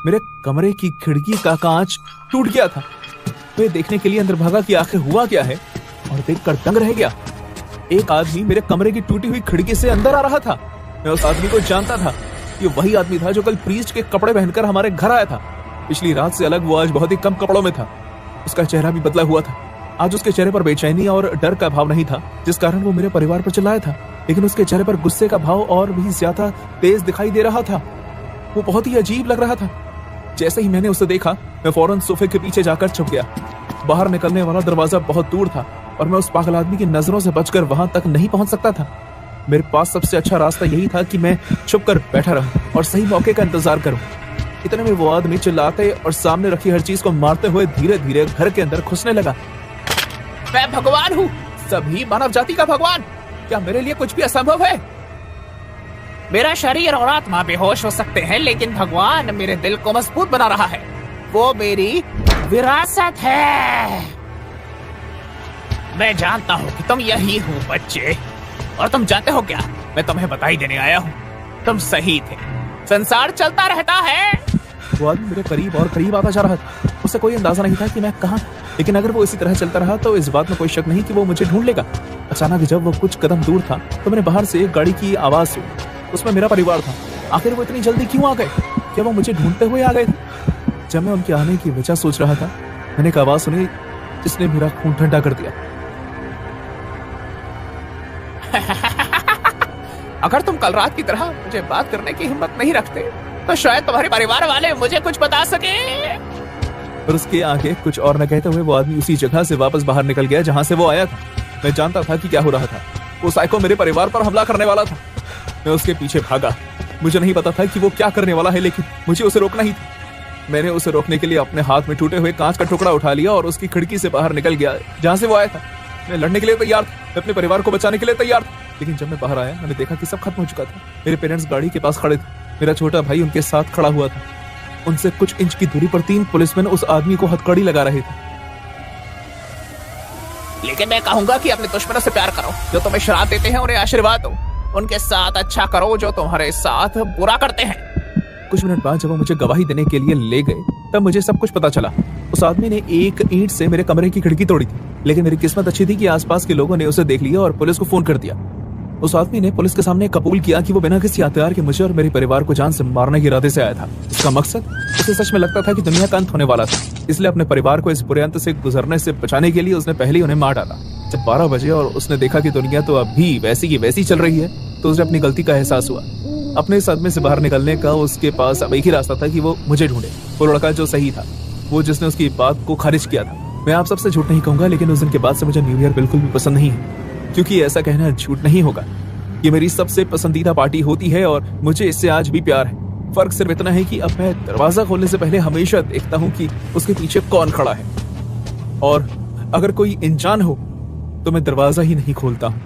मेरे कमरे की खिड़की का कांच टूट गया था। मैं देखने के लिए अंदर भागा कि आखिर हुआ क्या है, और देखकर दंग रह गया। एक आदमी मेरे कमरे की टूटी हुई खिड़की से अंदर आ रहा था। मैं उस आदमी को जानता था। ये वही आदमी था जो कल प्रीस्ट के कपड़े पहनकर हमारे घर आया था। पिछली रात से अलग वो आज बहुत ही कम कपड़ों में था। उसका चेहरा भी बदला हुआ था। आज उसके चेहरे पर बेचैनी और डर का भाव नहीं था, जिस कारण वो मेरे परिवार पर चिल्लाया था, लेकिन उसके चेहरे पर गुस्से का भाव और भी ज्यादा तेज दिखाई दे रहा था। वो बहुत ही अजीब लग रहा था। जैसे ही मैंने उसे देखा, मैं फौरन सोफे के पीछे जाकर छुप गया। बाहर निकलने वाला दरवाजा बहुत दूर था और मैं उस पागल आदमी की नजरों से बचकर वहां तक नहीं पहुंच सकता था। मेरे पास सबसे अच्छा रास्ता यही था कि मैं छुपकर बैठा रहूं और सही मौके का इंतजार करूं। इतने में वो आदमी चिल्लाते और सामने रखी हर चीज को मारते हुए धीरे धीरे घर के अंदर घुसने लगा। मैं भगवान हूँ, सभी मानव जाति का भगवान। क्या मेरे लिए कुछ भी असंभव है? मेरा शरीर और आत्मा बेहोश हो सकते हैं, लेकिन भगवान मेरे दिल को मजबूत बना रहा है। वो मेरी विरासत है। मैं जानता हूँ कि तुम यही हो बच्चे, और तुम जानते हो क्या, मैं तुम्हें बधाई देने आया हूँ। तुम सही थे। संसार चलता रहता है। वो आदमी मेरे करीब और करीब आता जा रहा था। उसे कोई अंदाजा नहीं था कि मैं कहाँ, लेकिन अगर वो इसी तरह चलता रहा तो इस बात में कोई शक नहीं कि वो मुझे ढूंढ लेगा। अचानक जब वो कुछ कदम दूर था तो मैंने बाहर से एक गाड़ी की आवाज सुनी। उसमें मेरा परिवार था। आखिर वो इतनी जल्दी क्यों आ गए? क्या वो मुझे ढूंढते हुए आ गए थे? जब मैं उनके आने की वजह सोच रहा था, मैंने एक आवाज सुनी जिसने मेरा खून ठंडा कर दिया। अगर तुम कल रात की तरह मुझे बात करने की हिम्मत नहीं रखते तो शायद तुम्हारे परिवार वाले मुझे कुछ बता सके। और उसके आगे कुछ और न कहते हुए वो आदमी उसी जगह से वापस बाहर निकल गया जहां से वो आया था। मैं जानता था कि क्या हो रहा था। वो साइको मेरे परिवार पर हमला करने वाला था। मैं उसके पीछे भागा। मुझे नहीं पता था कि वो क्या करने वाला है, लेकिन मुझे उसे रोकना ही था। मैंने उसे रोकने के लिए अपने हाथ में टूटे हुए कांच का टुकड़ा उठा लिया और उसकी खिड़की से बाहर निकल गया जहां से वो आया था। मैं लड़ने के लिए तैयार था, मैं अपने परिवार को बचाने के लिए तैयार था। लेकिन जब मैं बाहर आया, मैंने देखा कि सब खत्म हो चुका था। मेरे पेरेंट्स गाड़ी के पास खड़े थे। मेरा छोटा भाई उनके साथ खड़ा हुआ था। उनसे कुछ इंच की दूरी पर 3 पुलिसमैन उस आदमी को हथकड़ी लगा रहे थे। लेकिन मैं कहूंगा कि अपने दुश्मनों से प्यार करो। जो तुम्हें श्राप देते हैं उन्हें आशीर्वाद दो। उनके साथ अच्छा करो जो तुम्हारे साथ बुरा करते हैं। कुछ मिनट बाद जब वो मुझे गवाही देने के लिए ले गए, तब मुझे सब कुछ पता चला। उस आदमी ने एक ईंट से मेरे कमरे की खिड़की तोड़ी थी, लेकिन मेरी किस्मत अच्छी थी कि आसपास के लोगों ने उसे देख लिया और पुलिस को फोन कर दिया। उस आदमी ने पुलिस के सामने कबूल किया कि वो बिना किसी हथियार के मुझे और मेरे परिवार को जान से मारने के इरादे से आया था। इसका मकसद, उसे सच में लगता था कि दुनिया का अंत होने वाला था, इसलिए अपने परिवार को इस बुरे अंत से गुजरने से बचाने के लिए उसने पहले ही उन्हें मार डाला। जब 12 बजे और उसने देखा कि दुनिया तो अभी वैसी की वैसी चल रही है, तो उसे अपनी गलती का एहसास हुआ। अपने सदमे से बाहर निकलने का उसके पास अब एक ही रास्ता था कि वो मुझे ढूंढे। वो लड़का जो सही था, वो जिसने उसकी बात को खारिज किया था। मैं आप सबसे झूठ नहीं कहूंगा, लेकिन उस दिन के बाद से मुझे न्यू ईयर बिल्कुल भी पसंद नहीं है, क्योंकि ऐसा कहना झूठ नहीं होगा। ये मेरी सबसे पसंदीदा पार्टी होती है और मुझे इससे आज भी प्यार है। फर्क सिर्फ इतना है कि अब मैं दरवाजा खोलने से पहले हमेशा देखता हूँ कि उसके पीछे कौन खड़ा है, और अगर कोई इंसान हो तो मैं दरवाजा ही नहीं खोलता हूँ।